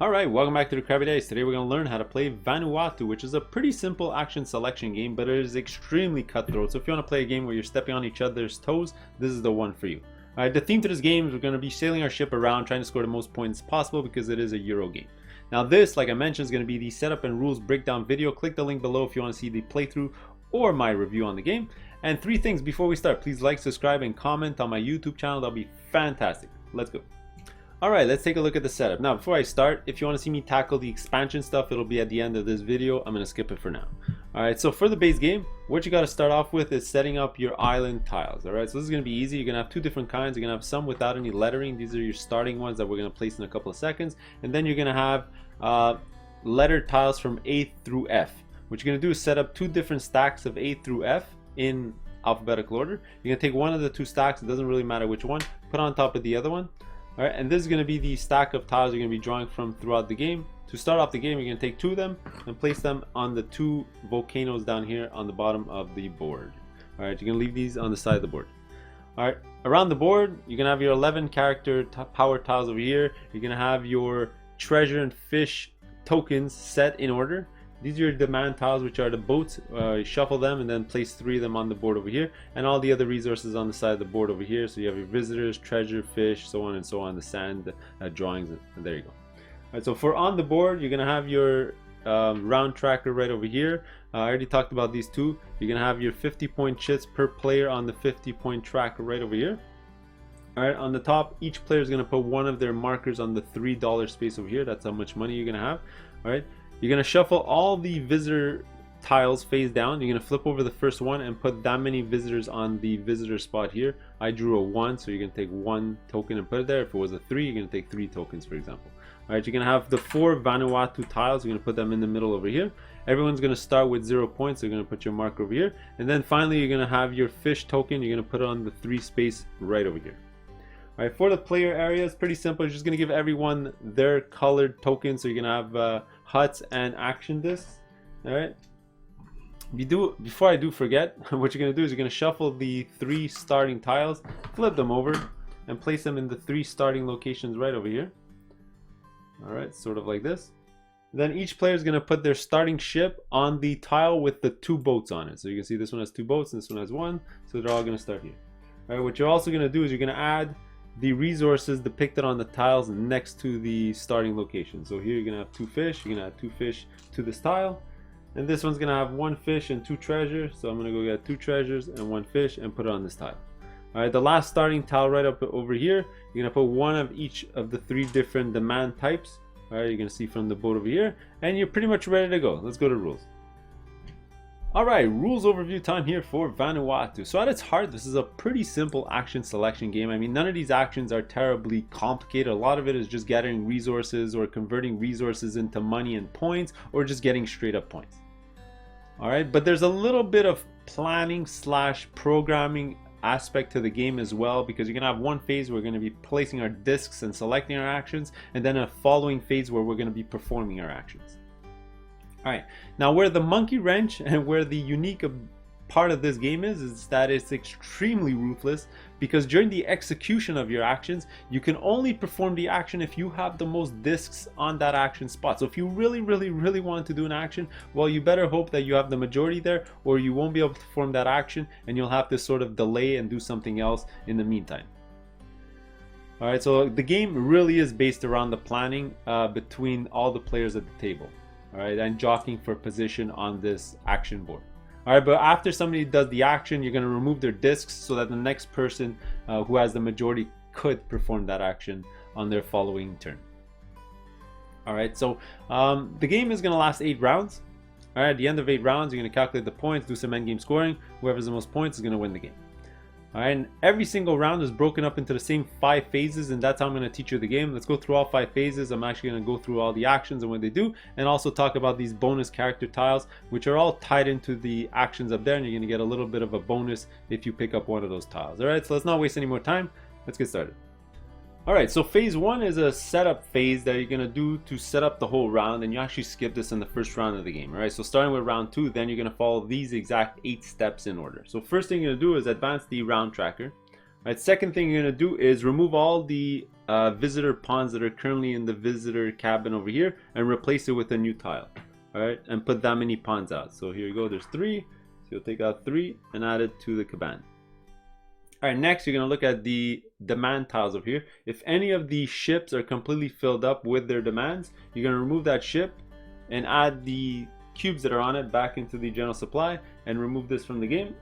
Alright, welcome back to the Crabby Days. Today we're going to learn how to play Vanuatu, which is a pretty simple action selection game, but it is extremely cutthroat. So if you want to play a game where you're stepping on each other's toes, this is the one for you. Alright, the theme to this game is we're going to be sailing our ship around, trying to score the most points possible because it is a Euro game. Now this, like I mentioned, is going to be the setup and rules breakdown video. Click the link below if you want to see the playthrough or my review on the game. And three things before we start. Please like, subscribe, and comment on my YouTube channel. That'll be fantastic. Let's go. Alright, let's take a look at the setup. Now, before I start, if you want to see me tackle the expansion stuff, it'll be at the end of this video. I'm going to skip it for now. Alright, so for the base game, what you got to start off with is setting up your island tiles. Alright, so this is going to be easy. You're going to have two different kinds. You're going to have some without any lettering. These are your starting ones that we're going to place in a couple of seconds. And then you're going to have lettered tiles from A through F. What you're going to do is set up two different stacks of A through F in alphabetical order. You're going to take one of the two stacks, it doesn't really matter which one, put on top of the other one. Alright, and this is going to be the stack of tiles you're going to be drawing from throughout the game. To start off the game, you're going to take two of them and place them on the two volcanoes down here on the bottom of the board. Alright, you're going to leave these on the side of the board. Alright, around the board, you're going to have your 11 character power tiles over here. You're going to have your treasure and fish tokens set in order. These are your demand tiles, which are the boats. You shuffle them and then place three of them on the board over here, and all the other resources on the side of the board over here. So you have your visitors, treasure, fish, so on and so on, the sand, drawings, and there you go. All right, so for on the board, you're gonna have your round tracker right over here. I already talked about these two. You're gonna have your 50-point chips per player on the 50-point tracker right over here. All right, on the top, each player is gonna put one of their markers on the $3 space over here. That's how much money you're gonna have. All right. You're going to shuffle all the visitor tiles face down. You're going to flip over the first one and put that many visitors on the visitor spot here. I drew a 1, so you're going to take 1 token and put it there. If it was a 3, you're going to take 3 tokens, for example. Alright, you're going to have the 4 Vanuatu tiles. You're going to put them in the middle over here. Everyone's going to start with 0 points, so you're going to put your marker over here. And then finally, you're going to have your fish token. You're going to put it on the 3 space right over here. Alright, for the player area, it's pretty simple. You're just going to give everyone their colored token. So you're going to have huts and action discs. Alright, before I do forget, what you're going to do is you're going to shuffle the 3 starting tiles, flip them over, and place them in the 3 starting locations right over here. Alright, sort of like this. Then each player is going to put their starting ship on the tile with the 2 boats on it. So you can see this one has 2 boats and this one has 1. So they're all going to start here. Alright, what you're also going to do is you're going to add the resources depicted on the tiles next to the starting location. So here you're gonna have 2 fish. You're gonna add 2 fish to this tile, and this one's gonna have 1 fish and 2 treasures. So I'm gonna go get 2 treasures and 1 fish and put it on this tile. All right, the last starting tile right up over here, you're gonna put one of each of the 3 different demand types. All right, you're gonna see from the boat over here, and you're pretty much ready to go. Let's go to rules. Alright, rules overview time here for Vanuatu. So at its heart, this is a pretty simple action selection game. I mean, none of these actions are terribly complicated. A lot of it is just gathering resources or converting resources into money and points, or just getting straight up points. Alright, but there's a little bit of planning / programming aspect to the game as well, because you're going to have one phase where we're going to be placing our discs and selecting our actions, and then a following phase where we're going to be performing our actions. Alright, now where the monkey wrench and where the unique part of this game is that it's extremely ruthless, because during the execution of your actions, you can only perform the action if you have the most discs on that action spot. So if you really want to do an action, well, you better hope that you have the majority there, or you won't be able to perform that action and you'll have to sort of delay and do something else in the meantime. Alright, so the game really is based around the planning between all the players at the table. Alright, and jockeying for position on this action board. Alright, but after somebody does the action, you're going to remove their discs so that the next person who has the majority could perform that action on their following turn. Alright, so the game is going to last 8 rounds. Alright, at the end of 8 rounds, you're going to calculate the points, do some endgame scoring. Whoever has the most points is going to win the game. Alright, and every single round is broken up into the same 5 phases, and that's how I'm going to teach you the game. Let's go through all 5 phases. I'm actually going to go through all the actions and what they do, and also talk about these bonus character tiles, which are all tied into the actions up there, and you're going to get a little bit of a bonus if you pick up one of those tiles. Alright, so let's not waste any more time. Let's get started. Alright, so phase 1 is a setup phase that you're going to do to set up the whole round, and you actually skip this in the first round of the game. Alright, so starting with round 2, then you're going to follow these exact 8 steps in order. So first thing you're going to do is advance the round tracker. Alright, second thing you're going to do is remove all the visitor pawns that are currently in the visitor cabin over here and replace it with a new tile. Alright, and put that many pawns out. So here you go, there's 3. So you'll take out 3 and add it to the cabana. Alright, next you're going to look at the demand tiles over here. If any of these ships are completely filled up with their demands, you're going to remove that ship and add the cubes that are on it back into the general supply and remove this from the game.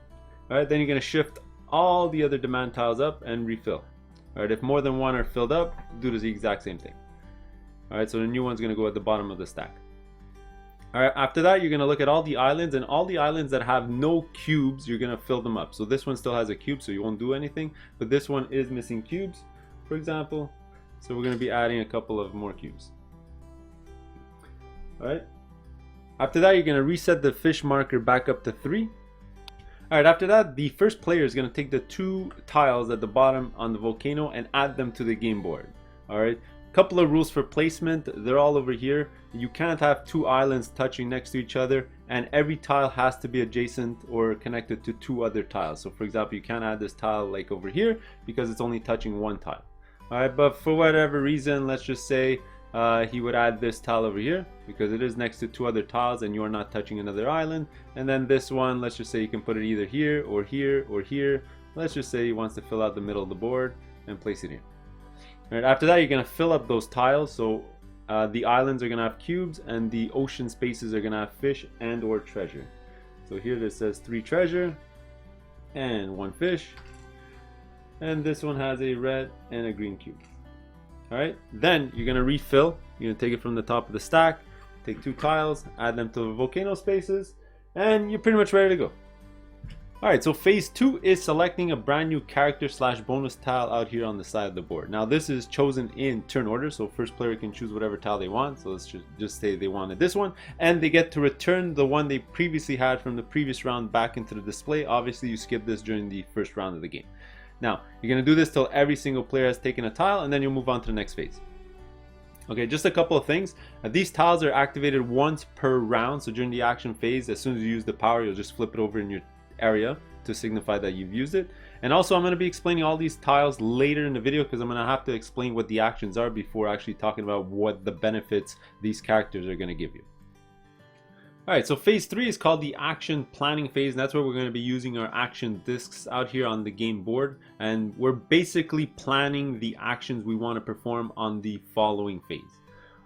Alright, then you're going to shift all the other demand tiles up and refill. Alright, if more than one are filled up, do the exact same thing. Alright, so the new one's going to go at the bottom of the stack. Alright, after that you're going to look at all the islands, and all the islands that have no cubes, you're going to fill them up. So this one still has a cube, so you won't do anything, but this one is missing cubes, for example. So we're going to be adding a couple of more cubes. Alright, after that you're going to reset the fish marker back up to 3. Alright, after that the first player is going to take the 2 tiles at the bottom on the volcano and add them to the game board. Alright, couple of rules for placement, they're all over here. You can't have 2 islands touching next to each other, and every tile has to be adjacent or connected to 2 other tiles. So for example, you can't add this tile like over here because it's only touching 1 tile. Alright, but for whatever reason, let's just say he would add this tile over here because it is next to 2 other tiles and you're not touching another island. And then this one, let's just say you can put it either here or here or here. Let's just say he wants to fill out the middle of the board and place it here. Right, after that you're going to fill up those tiles, so the islands are going to have cubes and the ocean spaces are going to have fish and or treasure. So here this says 3 treasure and 1 fish, and this one has a red and a green cube. Alright, then you're going to refill. You're going to take it from the top of the stack, take 2 tiles, add them to the volcano spaces, and you're pretty much ready to go. Alright, so phase 2 is selecting a brand new character / bonus tile out here on the side of the board. Now this is chosen in turn order, so first player can choose whatever tile they want. So let's just say they wanted this one, and they get to return the one they previously had from the previous round back into the display. Obviously you skip this during the first round of the game. Now you're going to do this till every single player has taken a tile, and then you'll move on to the next phase. Okay, just a couple of things. These tiles are activated once per round, so during the action phase, as soon as you use the power, you'll just flip it over in your area to signify that you've used it. And also I'm going to be explaining all these tiles later in the video because I'm going to have to explain what the actions are before actually talking about what the benefits these characters are going to give you. Alright, so phase 3 is called the action planning phase, and that's where we're going to be using our action discs out here on the game board, and we're basically planning the actions we want to perform on the following phase.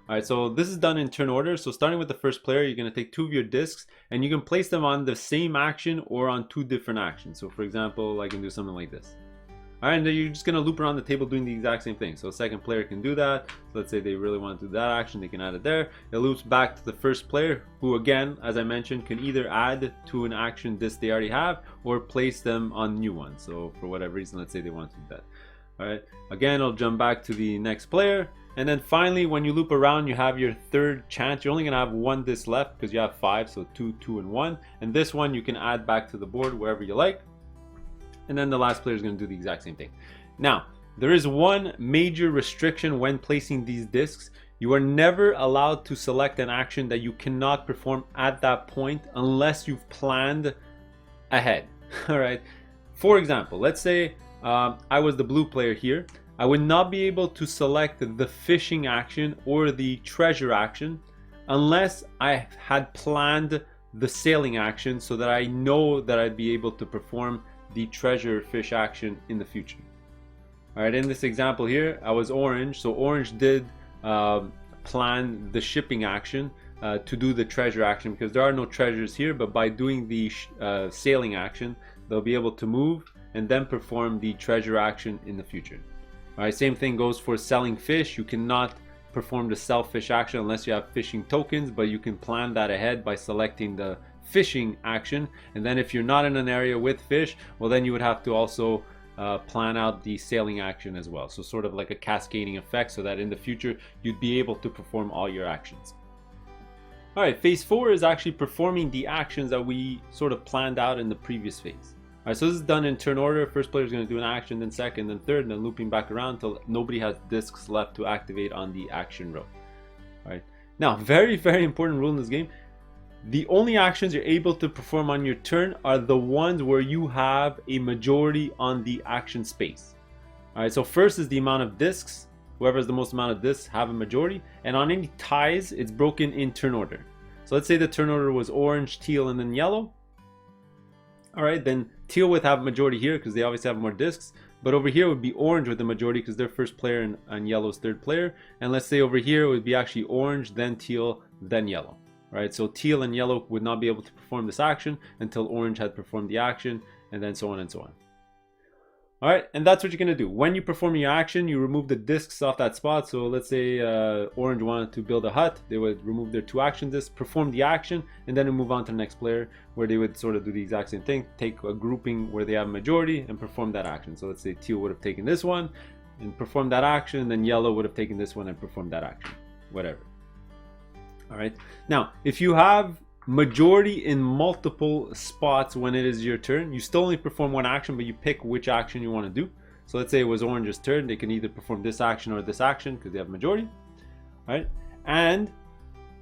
Alright, so this is done in turn order. So starting with the first player, you're going to take 2 of your discs and you can place them on the same action or on 2 different actions. So for example, I can do something like this. Alright, and then you're just going to loop around the table doing the exact same thing. So a second player can do that. So let's say they really want to do that action, they can add it there. It loops back to the first player, who again, as I mentioned, can either add to an action disc they already have or place them on new ones. So for whatever reason, let's say they want to do that. Alright, again, I'll jump back to the next player. And then finally, when you loop around, you have your third chance. You're only going to have 1 disc left because you have 5, so 2, 2, and 1. And this one you can add back to the board wherever you like. And then the last player is going to do the exact same thing. Now, there is one major restriction when placing these discs. You are never allowed to select an action that you cannot perform at that point unless you've planned ahead. All right. For example, let's say I was the blue player here. I would not be able to select the fishing action or the treasure action unless I had planned the sailing action so that I know that I'd be able to perform the treasure fish action in the future. Alright, in this example here, I was orange, so orange did plan the shipping action to do the treasure action because there are no treasures here, but by doing the sailing action, they'll be able to move and then perform the treasure action in the future. Alright, same thing goes for selling fish. You cannot perform the sell fish action unless you have fishing tokens, but you can plan that ahead by selecting the fishing action. And then if you're not in an area with fish, well then you would have to also plan out the sailing action as well. So sort of like a cascading effect so that in the future you'd be able to perform all your actions. Alright, phase 4 is actually performing the actions that we sort of planned out in the previous phase. Alright, so this is done in turn order. First player is going to do an action, then second, then third, and then looping back around until nobody has discs left to activate on the action row. Alright, now very, very important rule in this game. The only actions you're able to perform on your turn are the ones where you have a majority on the action space. Alright, so first is the amount of discs. whoever has the most amount of discs have a majority, and on any ties, it's broken in turn order. So let's say the turn order was orange, teal, and then yellow. All right, then teal would have majority here because they obviously have more discs. But over here would be orange with the majority because they're first player and yellow's third player. And let's say over here it would be actually orange, then teal, then yellow. Right, so teal and yellow would not be able to perform this action until orange had performed the action, and then so on and so on. All right, and that's what you're gonna do. When you perform your action, you remove the discs off that spot. So let's say orange wanted to build a hut, they would remove their 2 action discs, perform the action, and then move on to the next player where they would sort of do the exact same thing, take a grouping where they have a majority and perform that action. So let's say teal would have taken this one and performed that action, and then yellow would have taken this one and performed that action, whatever. All right, now if you have majority in multiple spots when it is your turn, you still only perform 1 action, but you pick which action you want to do. So let's say it was orange's turn, they can either perform this action or this action because they have majority. All right, and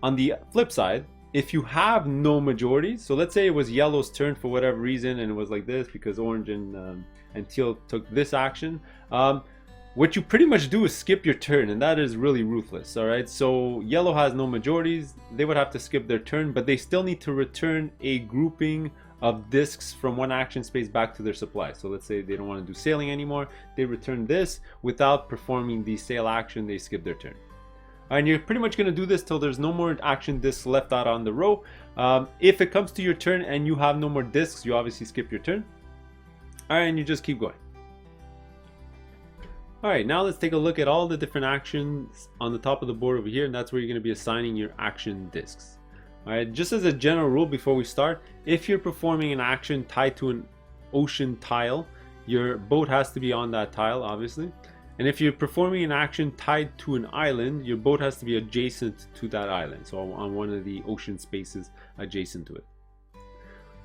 on the flip side, if you have no majority, so let's say it was yellow's turn for whatever reason and it was like this because orange and teal took this action, what you pretty much do is skip your turn, and that is really ruthless. All right, so yellow has no majorities, they would have to skip their turn, but they still need to return a grouping of discs from 1 action space back to their supply. So let's say they don't want to do sailing anymore, they return this without performing the sail action, they skip their turn. And you're pretty much going to do this till there's no more action discs left out on the row. If it comes to your turn and you have no more discs, you obviously skip your turn. All right, and you just keep going. All right, now let's take a look at all the different actions on the top of the board over here, and that's where you're going to be assigning your action discs. All right, just as a general rule before we start, if you're performing an action tied to an ocean tile, your boat has to be on that tile, obviously. And if you're performing an action tied to an island, your boat has to be adjacent to that island, so on one of the ocean spaces adjacent to it.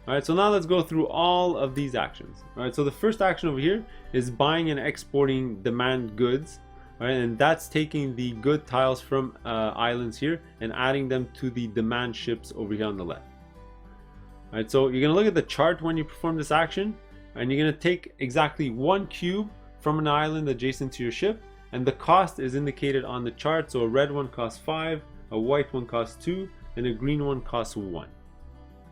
All right, so now let's go through all of these actions. All right, so the first action over here is buying and exporting demand goods. All right, and that's taking the good tiles from islands here and adding them to the demand ships over here on the left. All right, so you're gonna look at the chart when you perform this action, and you're gonna take exactly 1 cube from an island adjacent to your ship, and the cost is indicated on the chart. So a red one costs 5, a white one costs 2, and a green one costs 1.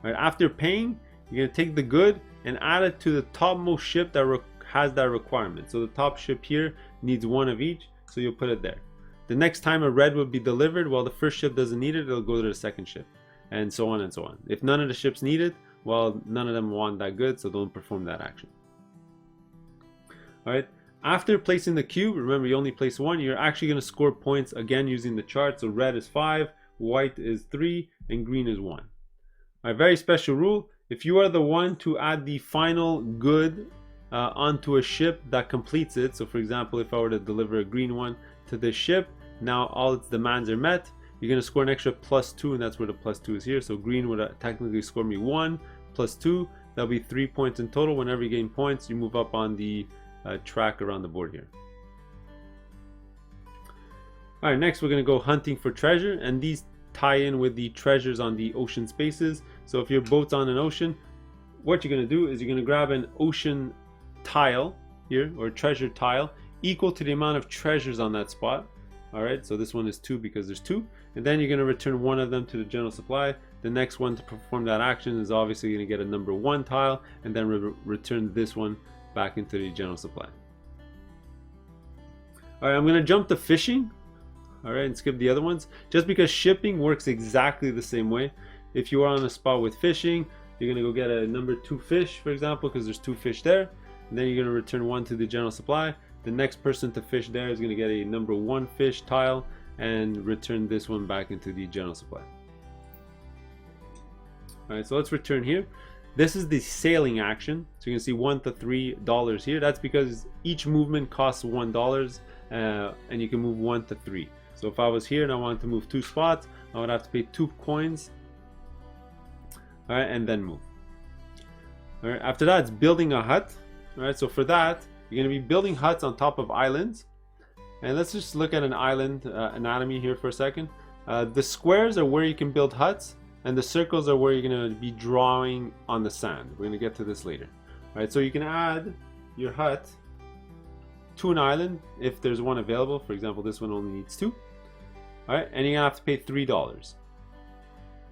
Right, after paying, you're going to take the good and add it to the topmost ship that has that requirement. So the top ship here needs 1 of each, so you'll put it there. The next time a red will be delivered, well, the first ship doesn't need it, it'll go to the second ship, and so on and so on. If none of the ships need it, well, none of them want that good, so don't perform that action. All right, after placing the cube, remember you only place 1, you're actually going to score points again using the chart. So red is 5, white is 3, and green is 1. A very special rule: if you are the one to add the final good onto a ship that completes it, so for example, if I were to deliver a green one to this ship, now all its demands are met, you're going to score an extra +2, and that's where the +2 is here. So green would technically score me 1 + 2, that'll be 3 points in total. Whenever you gain points, you move up on the track around the board here. All right, next we're going to go hunting for treasure, and these tie in with the treasures on the ocean spaces. So if your boat's on an ocean, what you're going to do is you're going to grab an ocean tile here, or treasure tile, equal to the amount of treasures on that spot. All right, so this one is 2 because there's 2, and then you're going to return 1 of them to the general supply. The next one to perform that action is obviously going to get a number 1 tile, and then return this one back into the general supply. All right, I'm going to jump to fishing. All right, and skip the other ones, just because shipping works exactly the same way. If you are on a spot with fishing, you're gonna go get a number 2 fish, for example, because there's 2 fish there, and then you're gonna return 1 to the general supply. The next person to fish there is gonna get a number 1 fish tile and return this one back into the general supply. All right, so let's return here. This is the sailing action, so you can see $1 to $3 here. That's because each movement costs $1, and you can move 1 to 3. So if I was here and I wanted to move 2 spots, I would have to pay 2 coins, all right, and then move. All right, after that, it's building a hut. All right, so for that, you're going to be building huts on top of islands. And let's just look at an island anatomy here for a second. The squares are where you can build huts, and the circles are where you're going to be drawing on the sand. We're going to get to this later. All right, so you can add your hut to an island if there's one available. For example, this one only needs 2. All right, and you're gonna have to pay $3.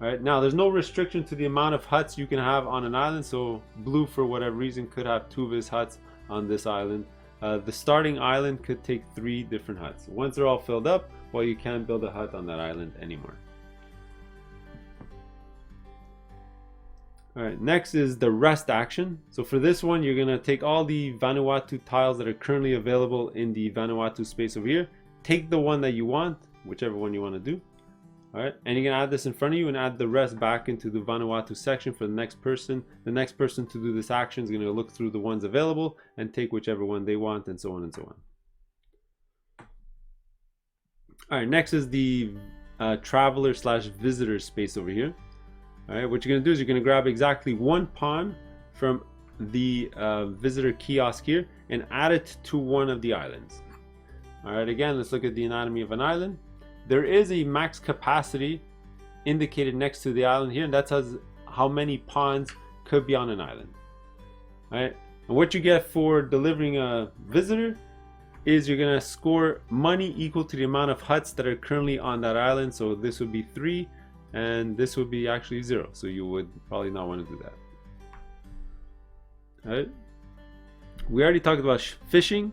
All right, now there's no restriction to the amount of huts you can have on an island. So Blue, for whatever reason, could have 2 of his huts on this island. The starting island could take 3 different huts. Once they're all filled up, well, you can't build a hut on that island anymore. Alright, next is the rest action. So for this one, you're going to take all the Vanuatu tiles that are currently available in the Vanuatu space over here. Take the one that you want, whichever one you want to do. Alright, and you're going to add this in front of you and add the rest back into the Vanuatu section for the next person. The next person to do this action is going to look through the ones available and take whichever one they want, and so on and so on. Alright, next is the traveler slash visitor space over here. Alright, what you're going to do is you're going to grab exactly 1 pawn from the visitor kiosk here and add it to one of the islands. Alright, again, let's look at the anatomy of an island. There is a max capacity indicated next to the island here, and that tells how many pawns could be on an island. Alright, and what you get for delivering a visitor is you're going to score money equal to the amount of huts that are currently on that island. So this would be 3. And this would be actually 0, so you would probably not want to do that. Alright, we already talked about fishing.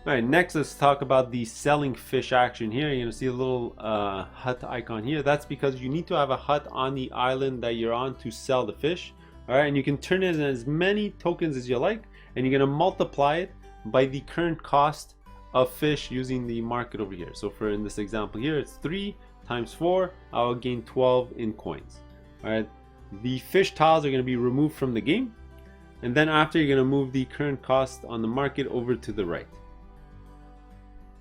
Alright, next let's talk about the selling fish action here. You're going to see a little hut icon here. That's because you need to have a hut on the island that you're on to sell the fish. Alright, and you can turn it in as many tokens as you like, and you're going to multiply it by the current cost of fish using the market over here. So for in this example here, it's 3 times 4, I'll gain 12 in coins. Alright, the fish tiles are going to be removed from the game, and then after you're going to move the current cost on the market over to the right.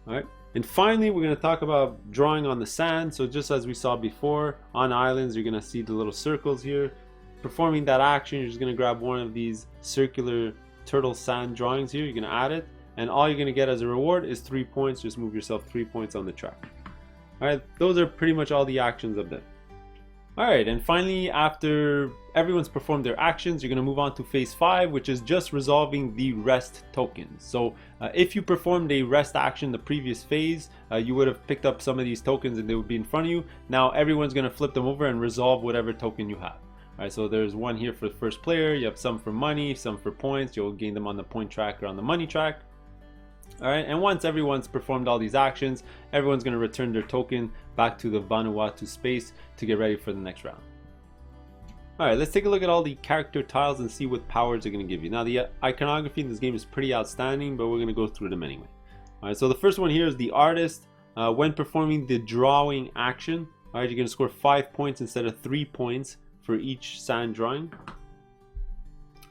Alright, and finally we're going to talk about drawing on the sand. So just as we saw before, on islands you're going to see the little circles here. Performing that action, you're just going to grab one of these circular turtle sand drawings here, you're going to add it, and all you're going to get as a reward is 3 points. Just move yourself 3 points on the track. Alright, those are pretty much all the actions of them. Alright, and finally, after everyone's performed their actions, you're going to move on to phase 5, which is just resolving the rest tokens. So if you performed a rest action the previous phase, you would have picked up some of these tokens and they would be in front of you. Now everyone's going to flip them over and resolve whatever token you have. Alright, so there's one here for the first player, you have some for money, some for points. You'll gain them on the point track or on the money track. Alright, and once everyone's performed all these actions, everyone's going to return their token back to the Vanuatu space to get ready for the next round. Alright, let's take a look at all the character tiles and see what powers they're going to give you. Now the iconography in this game is pretty outstanding, but we're going to go through them anyway. Alright, so the first one here is the artist. When performing the drawing action, alright, you're going to score 5 points instead of 3 points for each sand drawing.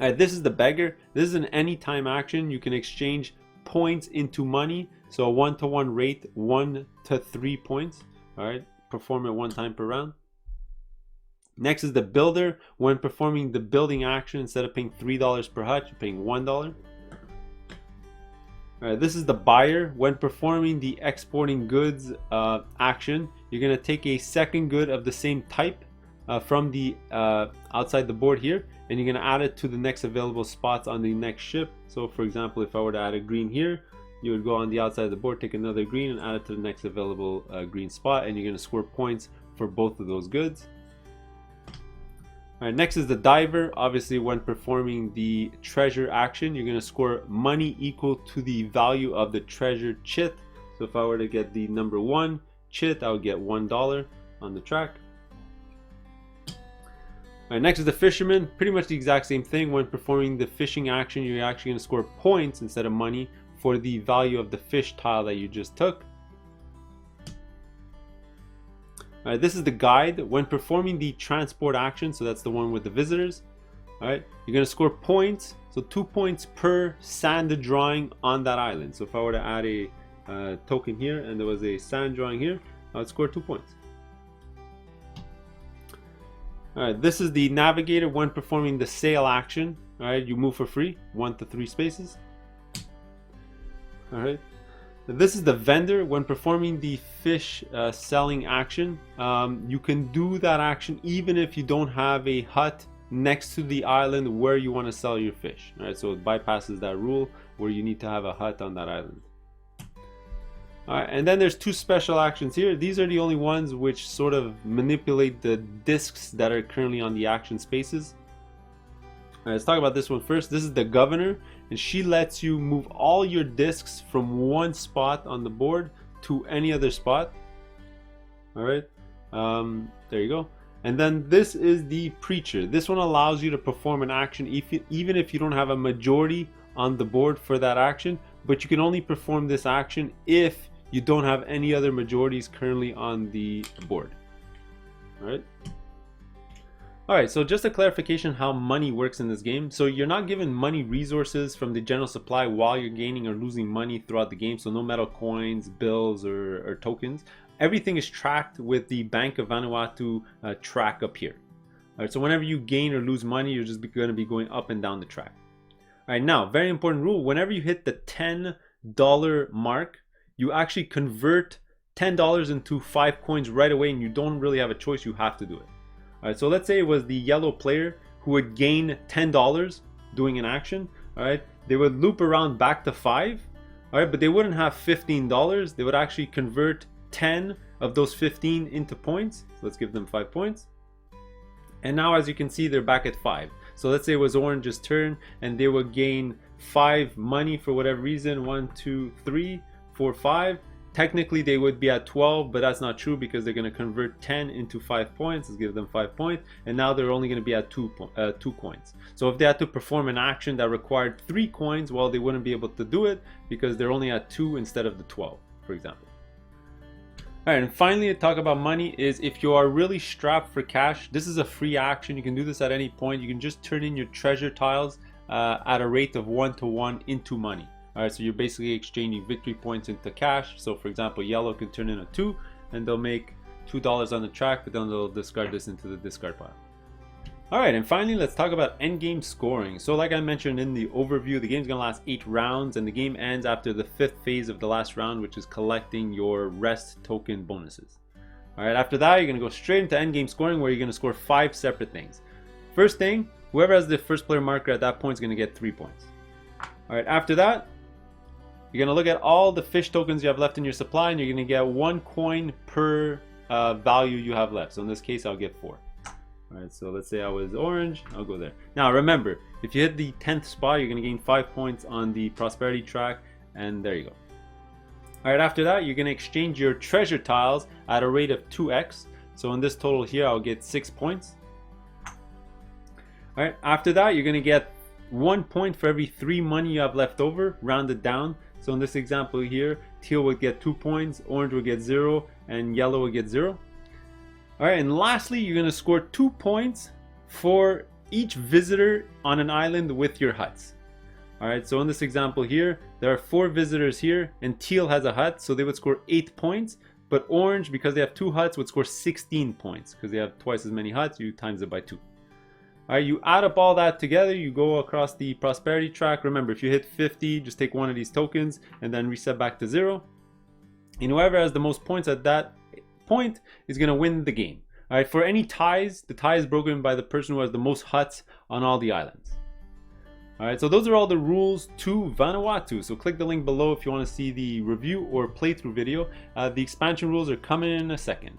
Alright, this is the beggar. This is an anytime action. You can exchange points into money, so a 1-to-1 rate, 1 to 3 points. All right, perform it 1 time per round. Next is the builder. When performing the building action, instead of paying $3 per hut, you're paying $1. All right, this is the buyer. When performing the exporting goods action, you're going to take a second good of the same type from the outside the board here, and you're going to add it to the next available spots on the next ship. So for example, if I were to add a green here, you would go on the outside of the board, take another green and add it to the next available green spot, and you're going to score points for both of those goods. Alright, next is the diver. Obviously, when performing the treasure action, you're going to score money equal to the value of the treasure chit. So if I were to get the number 1 chit, I would get $1 on the track. Alright, next is the fisherman. Pretty much the exact same thing. When performing the fishing action, you're actually going to score points instead of money for the value of the fish tile that you just took. Alright, this is the guide. When performing the transport action, so that's the one with the visitors, alright, you're going to score points. So 2 points per sand drawing on that island. So if I were to add a token here and there was a sand drawing here, I would score 2 points. Alright, this is the navigator. When performing the sail action, alright, you move for free, 1 to 3 spaces. Alright, this is the vendor. When performing the fish selling action, you can do that action even if you don't have a hut next to the island where you want to sell your fish. Alright, so it bypasses that rule. where you need to have a hut on that island. Alright, and then there's two special actions here. These are the only ones which sort of manipulate the discs that are currently on the action spaces. Alright, let's talk about this one first. This is the governor, and she lets you move all your discs from one spot on the board to any other spot. Alright, there you go. And then this is the preacher. This one allows you to perform an action even if you don't have a majority on the board for that action, but you can only perform this action if you don't have any other majorities currently on the board. Alright, so just a clarification how money works in this game. So you're not given money resources from the general supply while you're gaining or losing money throughout the game. So no metal coins, bills, or tokens. Everything is tracked with the Bank of Vanuatu track up here. Alright, so whenever you gain or lose money, you're just going to be going up and down the track. Alright, now, very important rule. Whenever you hit the $10 mark, you actually convert $10 into 5 coins right away, and you don't really have a choice. You have to do it. Alright, so let's say it was the yellow player who would gain $10 doing an action. Alright, they would loop around back to 5. Alright, but they wouldn't have $15. They would actually convert 10 of those 15 into points. So let's give them 5 points. And now, as you can see, they're back at 5. So let's say it was Orange's turn, and they would gain 5 money for whatever reason. 1, 2, 3, 4, 5. Technically they would be at 12, but that's not true because they're going to convert 10 into 5 points. Let's give them 5 points, and now they're only going to be at 2 coins. So if they had to perform an action that required 3 coins, well, they wouldn't be able to do it because they're only at 2 instead of the 12, for example. Alright, and finally, to talk about money is if you are really strapped for cash, this is a free action. You can do this at any point. You can just turn in your treasure tiles at a rate of 1-to-1 into money. Alright, so you're basically exchanging victory points into cash. So for example, yellow can turn in a 2 and they'll make $2 on the track, but then they'll discard this into the discard pile. Alright, and finally, let's talk about endgame scoring. So like I mentioned in the overview, the game's gonna last 8 rounds, and the game ends after the 5th phase of the last round, which is collecting your rest token bonuses. Alright, after that, you're gonna go straight into endgame scoring, where you're gonna score 5 separate things. First thing, whoever has the first player marker at that point is gonna get 3 points. Alright, after that, you're gonna look at all the fish tokens you have left in your supply, and you're gonna get 1 coin per value you have left. So in this case, I'll get 4. Alright, so let's say I was orange, I'll go there. Now remember, if you hit the 10th spot, you're going to gain 5 points on the prosperity track, and there you go. Alright, after that, you're going to exchange your treasure tiles at a rate of 2x. So in this total here, I'll get 6 points. Alright, after that, you're going to get 1 point for every 3 money you have left over, rounded down. So in this example here, teal would get 2 points, orange would get 0, and yellow would get 0. Alright, and lastly, you're going to score 2 points for each visitor on an island with your huts. Alright, so in this example here, there are 4 visitors here, and teal has a hut, so they would score 8 points. But orange, because they have 2 huts, would score 16 points, because they have twice as many huts. You times it by 2. Alright, you add up all that together, you go across the prosperity track. Remember, if you hit 50, just take one of these tokens, and then reset back to 0. And whoever has the most points at that point is going to win the game. Alright, for any ties, the tie is broken by the person who has the most huts on all the islands. Alright, so those are all the rules to Vanuatu. So click the link below if you want to see the review or playthrough video. The expansion rules are coming in a second.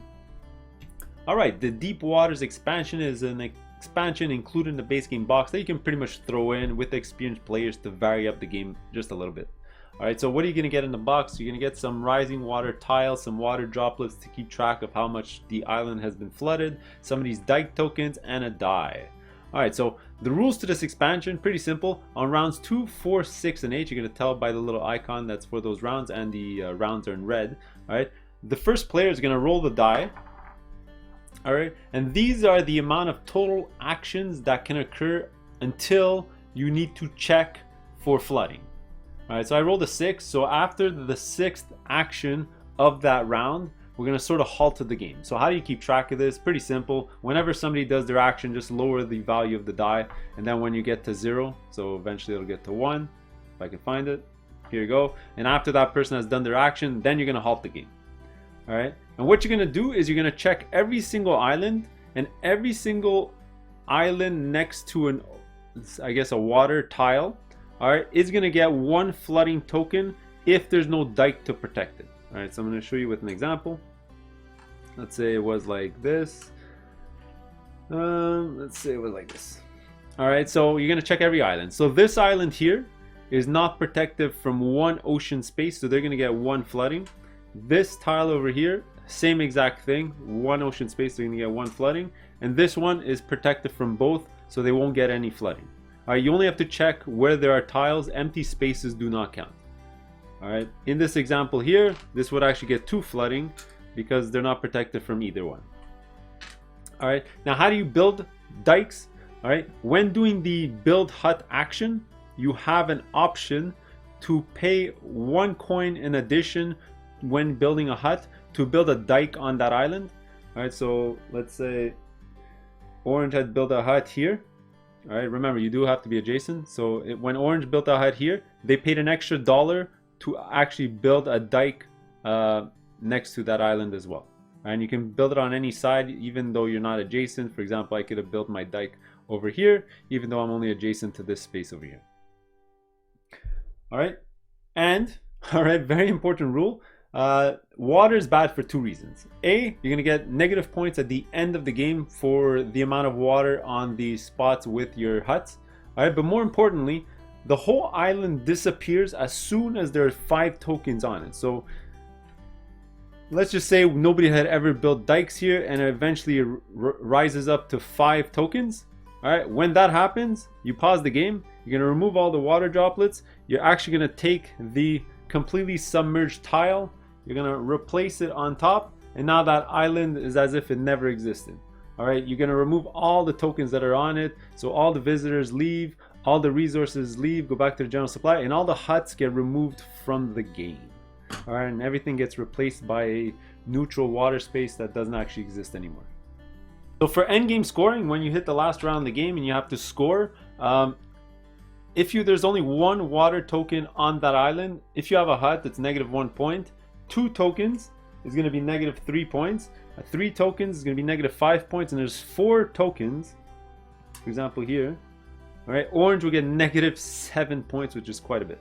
Alright, the Deep Waters expansion is an expansion included in the base game box that you can pretty much throw in with experienced players to vary up the game just a little bit. Alright, so what are you going to get in the box? You're going to get some rising water tiles, some water droplets to keep track of how much the island has been flooded, some of these dike tokens, and a die. Alright, so the rules to this expansion, pretty simple. On rounds 2, 4, 6, and 8, you're going to tell by the little icon that's for those rounds, and the rounds are in red. Alright, the first player is going to roll the die. Alright, and these are the amount of total actions that can occur until you need to check for flooding. Alright, so I rolled a 6, so after the 6th action of that round, we're going to sort of halt the game. So how do you keep track of this? Pretty simple. Whenever somebody does their action, just lower the value of the die, and then when you get to 0, so eventually it'll get to 1, if I can find it, here you go. And after that person has done their action, then you're going to halt the game. Alright, and what you're going to do is you're going to check every single island, and every single island next to an, I guess, a water tile. all right, is going to get 1 flooding token if there's no dike to protect it. All right, so I'm going to show you with an example. Let's say it was like this. Let's say it was like this. All right, so you're going to check every island. So this island here is not protected from 1 ocean space, so they're going to get 1 flooding. This tile over here, same exact thing, 1 ocean space, they're going to get 1 flooding. And this one is protected from both, so they won't get any flooding. All right, you only have to check where there are tiles. Empty spaces do not count. All right, in this example here, this would actually get 2 flooding because they're not protected from either one. All right, now how do you build dikes? All right, when doing the build hut action, you have an option to pay 1 coin in addition when building a hut to build a dike on that island. All right, so let's say Orange had built a hut here. All right, remember you do have to be adjacent. So when Orange built a hut here, they paid an extra $1 to actually build a dike next to that island as well. And you can build it on any side even though you're not adjacent. For example, I could have built my dike over here even though I'm only adjacent to this space over here. All right, and all right, very important rule. Water is bad for 2 reasons. A, you're gonna get negative points at the end of the game for the amount of water on the spots with your huts. All right, but more importantly, the whole island disappears as soon as there are 5 tokens on it. So let's just say nobody had ever built dikes here and it eventually rises up to 5 tokens. All right, when that happens, you pause the game, you're gonna remove all the water droplets, you're actually gonna take the completely submerged tile, you're gonna replace it on top, and now that island is as if it never existed. All right, you're gonna remove all the tokens that are on it, so all the visitors leave, all the resources leave, go back to the general supply, and all the huts get removed from the game. All right, and everything gets replaced by a neutral water space that doesn't actually exist anymore. So for endgame scoring, when you hit the last round of the game and you have to score, if there's only 1 water token on that island, if you have a hut that's -1 point, 2 tokens is going to be -3 points, 3 tokens is going to be -5 points, and there's 4 tokens, for example here, all right, Orange will get -7 points, which is quite a bit.